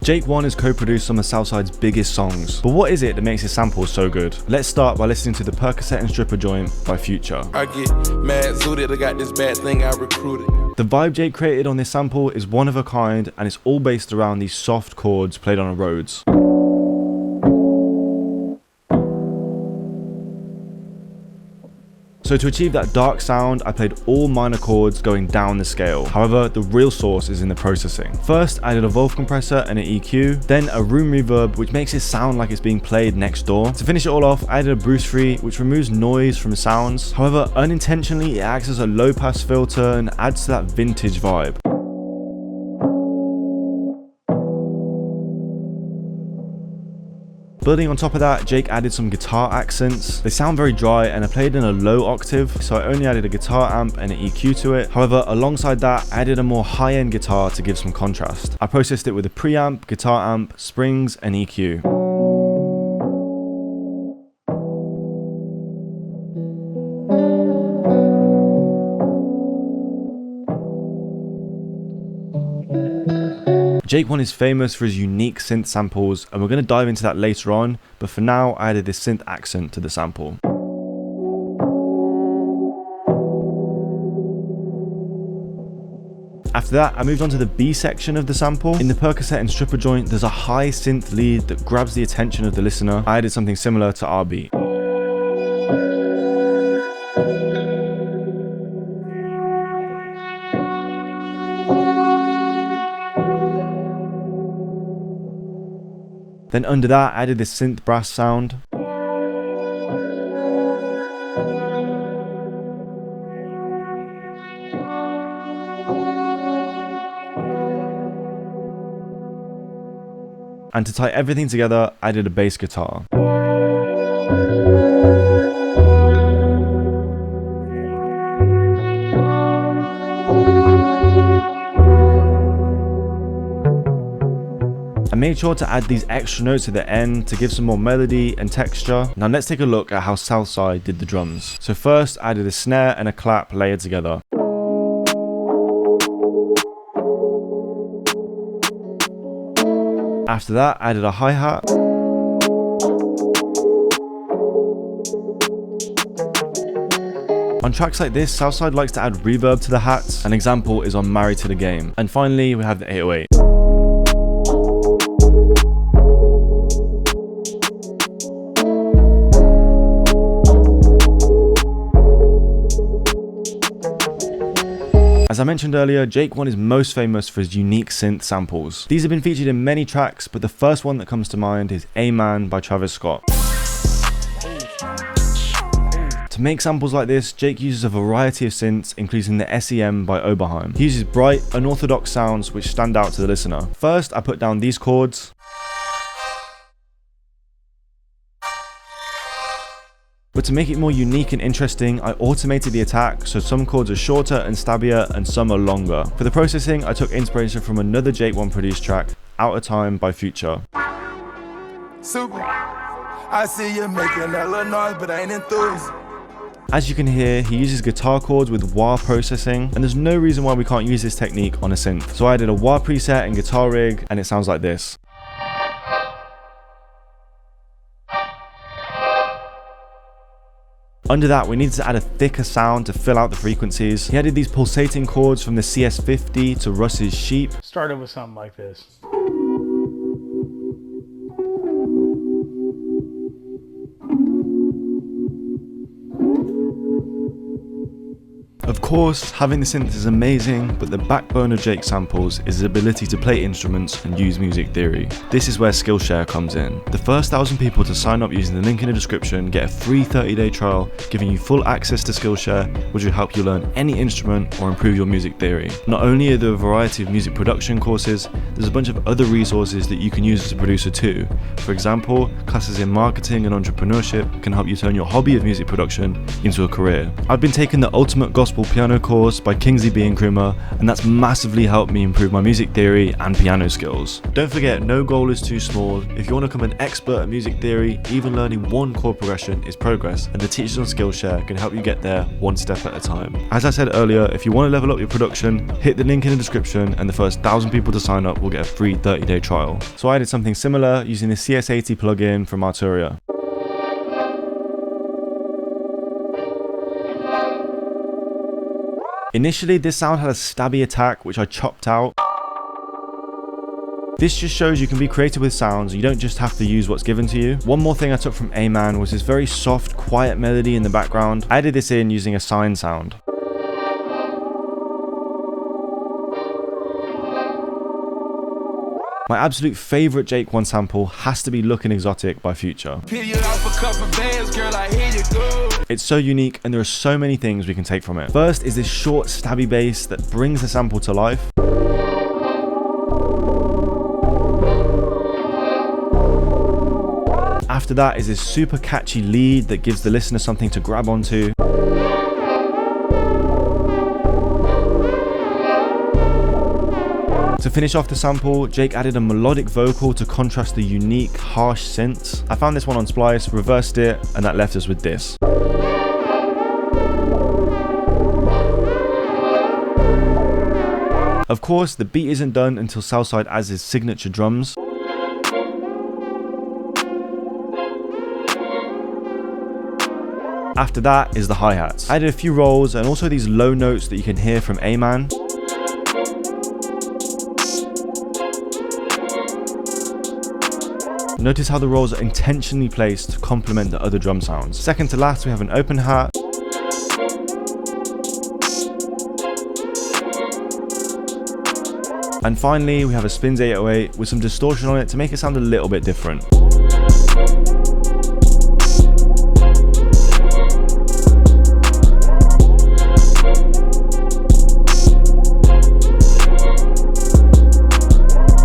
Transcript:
Jake 1 has co-produced some of Southside's biggest songs, but what is it that makes his samples so good? Let's start by listening to the Percocet and Stripper joint by Future. I get mad zooted, I got this bad thing I recruited. The vibe Jake created on this sample is one of a kind, and it's all based around these soft chords played on Rhodes. So to achieve that dark sound, I played all minor chords going down the scale. However, the real source is in the processing. First, I did a Evolve compressor and an EQ, then a room reverb, which makes it sound like it's being played next door. To finish it all off, I did a Bruce Free, which removes noise from sounds. However, unintentionally, it acts as a low pass filter and adds to that vintage vibe. Building on top of that, Jake added some guitar accents. They sound very dry and are played in a low octave, so I only added a guitar amp and an EQ to it. However, alongside that, I added a more high-end guitar to give some contrast. I processed it with a preamp, guitar amp, springs, and EQ. Jake 1 is famous for his unique synth samples, and we're going to dive into that later on, but for now I added this synth accent to the sample. After that, I moved on to the B section of the sample. In the Percocet and Stripper joint, there's a high synth lead that grabs the attention of the listener. I added something similar to our beat. Then under that, I added this synth brass sound. And to tie everything together, I did a bass guitar. I made sure to add these extra notes at the end to give some more melody and texture. Now let's take a look at how Southside did the drums. So first, I added a snare and a clap layered together. After that, I added a hi-hat. On tracks like this, Southside likes to add reverb to the hats. An example is on Married to the Game. And finally, we have the 808. As I mentioned earlier, Jake 1 is most famous for his unique synth samples. These have been featured in many tracks, but the first one that comes to mind is A-Man by Travis Scott. To make samples like this, Jake uses a variety of synths, including the SEM by Oberheim. He uses bright, unorthodox sounds which stand out to the listener. First, I put down these chords. But to make it more unique and interesting, I automated the attack, so some chords are shorter and stabbier and some are longer. For the processing, I took inspiration from another Jake 1 produced track, Out of Time by Future. Super. I see you making that little noise, but I ain't enthused. As you can hear, he uses guitar chords with wah processing, and there's no reason why we can't use this technique on a synth. So I added a wah preset and guitar rig, and it sounds like this. Under that, we needed to add a thicker sound to fill out the frequencies. He added these pulsating chords from the CS50 to Russ's Sheep. Started with something like this. Of course, having the synth is amazing, but the backbone of Jake's samples is his ability to play instruments and use music theory. This is where Skillshare comes in. The first 1,000 people to sign up using the link in the description get a free 30-day trial, giving you full access to Skillshare, which will help you learn any instrument or improve your music theory. Not only are there a variety of music production courses, there's a bunch of other resources that you can use as a producer too. For example, classes in marketing and entrepreneurship can help you turn your hobby of music production into a career. I've been taking the ultimate gospel piano piano course by Kingsley B and Krimmer, and that's massively helped me improve my music theory and piano skills. Don't forget, no goal is too small. If you want to become an expert at music theory, even learning one chord progression is progress, and the teachers on Skillshare can help you get there one step at a time. As I said earlier, if you want to level up your production, hit the link in the description and the first 1,000 people to sign up will get a free 30-day trial. So I did something similar using the CS80 plugin from Arturia. Initially, this sound had a stabby attack, which I chopped out. This just shows you can be creative with sounds, you don't just have to use what's given to you. One more thing I took from A-Man was this very soft, quiet melody in the background. I added this in using a sine sound. My absolute favourite Jake 1 sample has to be Lookin' Exotic by Future. It's so unique and there are so many things we can take from it. First is this short stabby bass that brings the sample to life. After that is this super catchy lead that gives the listener something to grab onto. To finish off the sample, Jake added a melodic vocal to contrast the unique, harsh synths. I found this one on Splice, reversed it, and that left us with this. Of course, the beat isn't done until Southside adds his signature drums. After that is the hi-hats. I added a few rolls and also these low notes that you can hear from A-Man. Notice how the rolls are intentionally placed to complement the other drum sounds. Second to last, we have an open hat. And finally, we have a Spins 808 with some distortion on it to make it sound a little bit different.